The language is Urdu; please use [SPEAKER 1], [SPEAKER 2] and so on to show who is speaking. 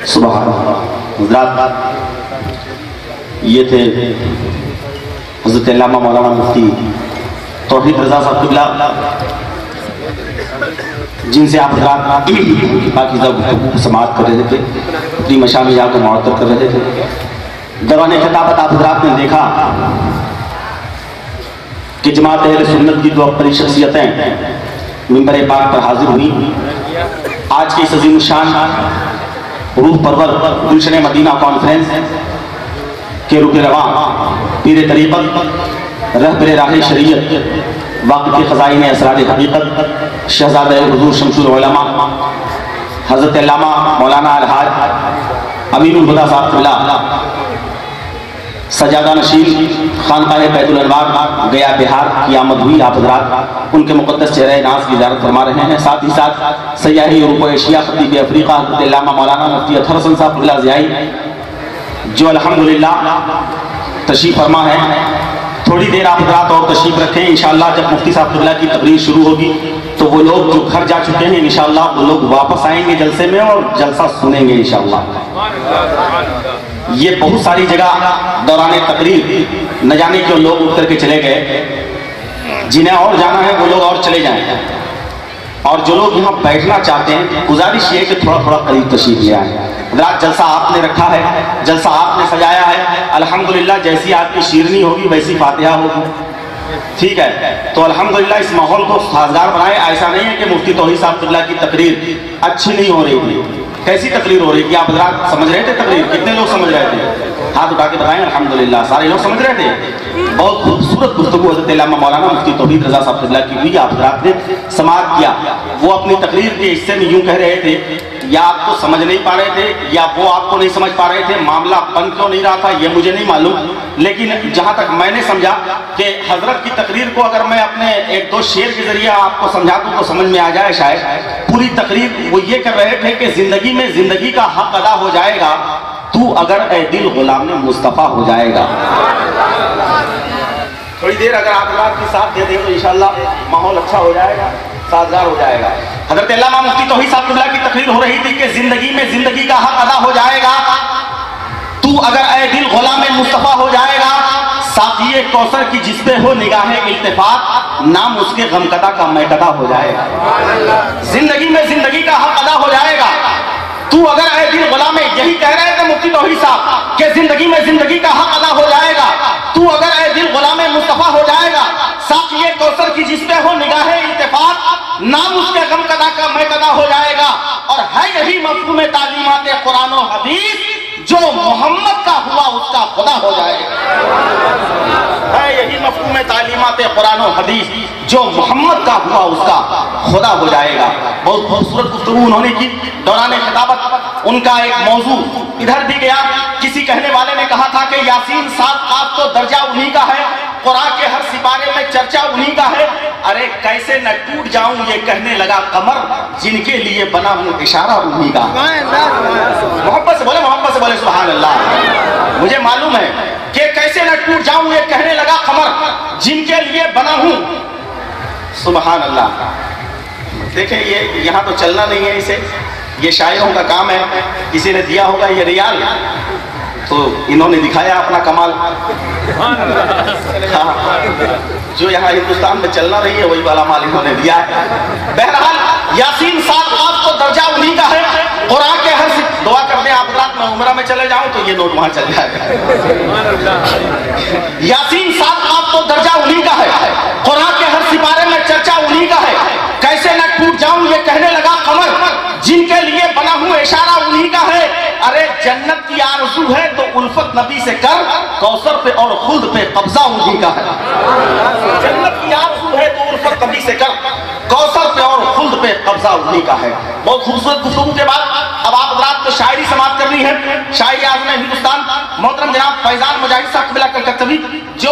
[SPEAKER 1] سبحان اللہ. حضرات یہ تھے حضرت علامہ مولانا مفتی توحید رضا صاحب قبلہ، جن سے آپ حضرات پاکیزہ گفتگو سماعت کر رہے تھے، اپنی مشامل کو معطر کر رہے تھے. دوران خطابت آپ حضرات نے دیکھا کہ جماعت اہل سنت کی دو بڑی شخصیتیں منبر پاک پر حاضر ہوئی. آج کی اس عظیم الشان روح پرور گلشن مدینہ کانفرنس کے رکن رواں پیر طریقت، رہبر راہ شریعت، واقف خزائن اسرار حقیقت، شہزادہ حضور شمس العلماء حضرت علامہ مولانا الحاج امین الہدیٰ صاحب قبلہ سجادہ نشین خانقاہ بیت الانوار گیا بہار کی آمد ہوئی. آپ حضرات ان کے مقدس چہرہ ناز کی زیارت فرما رہے ہیں. ساتھ ہی ساتھ سیاحی یورپ و ایشیا خطیب افریقہ حضرت علامہ مولانا مفتی اطہر حسن صاحب قبلہ ضیائی جو الحمدللہ تشریف فرما ہے. تھوڑی دیر آپ حضرات اور تشریف رکھیں. انشاءاللہ جب مفتی صاحب قبلہ کی تقریر شروع ہوگی تو وہ لوگ جو گھر جا چکے ہیں انشاءاللہ وہ لوگ واپس آئیں گے جلسے میں اور جلسہ سنیں گے انشاءاللہ. یہ بہت ساری جگہ دوران تقریر نہ جانے کیوں لوگ اٹھ کر کے چلے گئے. جنہیں اور جانا ہے وہ لوگ اور چلے جائیں، اور جو لوگ یہاں بیٹھنا چاہتے ہیں گزارش یہ کہ تھوڑا تھوڑا قریب تشریف لے آئیں. حضرات جلسہ آپ نے رکھا ہے، جلسہ آپ نے سجایا ہے. الحمدللہ جیسی آپ کی شیرنی ہوگی ویسی فاتحہ ہوگی. ٹھیک ہے، تو الحمدللہ اس ماحول کو سازگار بنائے. ایسا نہیں ہے کہ مفتی توحید صاحب قبلہ کی تقریر اچھی نہیں ہو رہی تھی. کیسی تقریر ہو رہی تھی؟ آپ حضرات سمجھ رہے تھے تقریر؟ کتنے لوگ سمجھ رہے تھے؟ ہاتھ اٹھا کے بتائیں. الحمدللہ سارے لوگ سمجھ رہے تھے. بہت خوبصورت گفتگو حضرت علامہ مولانا مفتی توحید رضا صاحب قبلہ کی ہوئی. آپ حضرات نے سماعت کیا. وہ اپنی تقریر کے حصے میں یوں کہہ رہے تھے یا آپ کو سمجھ نہیں پا رہے تھے یا وہ آپ کو نہیں سمجھ پا رہے تھے. معاملہ بن کیوں نہیں رہا تھا یہ مجھے نہیں معلوم، لیکن جہاں تک میں نے سمجھا کہ حضرت کی تقریر کو اگر میں اپنے ایک دو شعر کے ذریعے آپ کو سمجھا دوں تو سمجھ میں آ جائے شاید. پوری تقریر وہ یہ کر رہے تھے کہ زندگی میں زندگی کا حق ادا ہو جائے گا تو اگر اے دل غلام مصطفیٰ ہو جائے گا. تھوڑی دیر اگر آپ حضرات کی ساتھ دے دیں تو انشاءاللہ ماحول اچھا ہو جائے گا، سازگار ہو جائے گا. حضرت علامہ مفتی توحید صاحب قبلہ کی تقریر ہو رہی تھی کہ زندگی میں زندگی کا حق ادا ہو جائے گا تو اگر اے دل غلام مصطفیٰ ہو جائے گا. ساقی کوثر کی جس پہ ہو نگاہ التفات نام اس کے غمکدہ کا میکدہ ہو جائے گا. زندگی میں زندگی کا حق ادا ہو جائے گا تو اگر اے دل غلام، یہی کہہ رہے تھے مفتی توحید صاحب کہ زندگی میں زندگی کا حق ادا ہو جائے گا تو اگر اے دل غلام مصطفیٰ ہو جائے گا. ساقی کوثر کی جس پہ ہو نگاہ التفات نام اس کے غمکدہ کا میکدہ ہو جائے گا. اور ہے یہی مفہوم تعلیمات قرآن و حدیث جو محمد کا ہوا اس کا خدا ہو جائے گا. ہے یہی مفہوم تعلیمات قرآن و حدیث جو محمد کا ہوا اس کا خدا ہو جائے گا. بہت خوبصورت گفتگو انہوں نے کی. دوران خطابت ان کا ایک موضوع ادھر بھی گیا. کسی کہنے والے نے کہا تھا کہ یاسین 7 قاف تو درجہ انہی کا ہے، قرآن کے ہر سپارے میں چرچا انہی کا ہے. ارے کیسے نہ ٹوٹ جاؤں یہ کہنے لگا قمر جن کے لیے بنا ہوں اشارہ انہی کا. محبت سے بولے سبحان اللہ. مجھے معلوم ہے کہ کیسے نہ ٹوٹ جاؤں یہ کہنے لگا قمر جن کے لیے بنا ہوں. سبحان اللہ. دیکھیں یہ یہاں تو چلنا نہیں ہے، اسے یہ شاعروں کا کام ہے. کسی نے دیا ہوگا یہ ریال تو انہوں نے دکھایا اپنا کمال. جو یہاں ہندوستان میں چلنا نہیں ہے وہی والا مال انہوں نے دیا ہے. بہرحال یاسین 7 قاف تو درجہ انہی کا ہے، قرآن کے ہر دعا کرتے ہیں آپ رات میں عمرہ میں چلے جاؤں تو یہ نوٹ وہاں چل جائے گا. یاسین 7 قاف تو درجہ انہی کا ہے، قرآن کے ہر سپارے میں چرچا انہی کا ہے. کیسے نہ ٹوٹ جاؤں یہ کہنے لگا قمر جن کے لیے بنا ہوں اشارہ انہی کا ہے. ارے جنت کی آرزو ہے تو الفت نبی سے کر، کوثر پہ اور خلد پہ قبضہ انہی کا ہے. جنت کی آرزو ہے تو الفت نبی سے کر، کوثر پہ اور خلد پہ قبضہ انہی کا ہے. بہت خوبصورت گفتگو کے بعد اب آپ حضرات کو شاعری سماعت کرنی ہے. شاعری اعظم ہندوستان محترم جناب فیضان مجاہد صاحب قبلہ کلکتوی جو